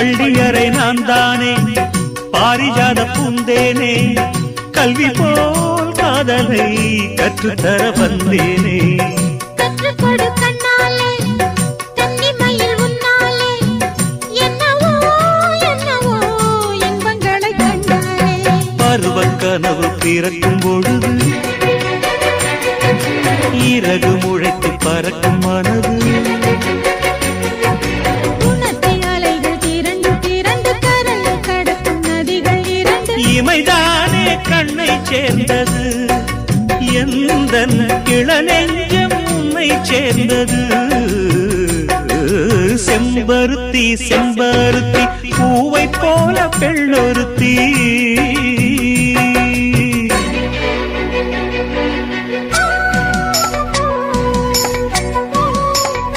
பள்ளியறை நான் தானே பாரிஜாத பூந்தேனே கல்வி போல் காதலை கற்றுத்தர வந்தேனே கற்றுக்கொடு கண்ணாலே தன்னிமையில் உன்னாலே என்னவோ என்னவோ இன்பங்களை கண்டாலே பருவக் கனவு பிறக்கும் பொழுது இறகு முளைத்து பறக்கும் மனது இமைதானே கண்ணை சேர்ந்தது எந்தன் இளநெஞ்சம் உன்னை சேர்ந்தது செம்பருத்தி செம்பருத்தி பூவை போல பெண்ணொருத்தி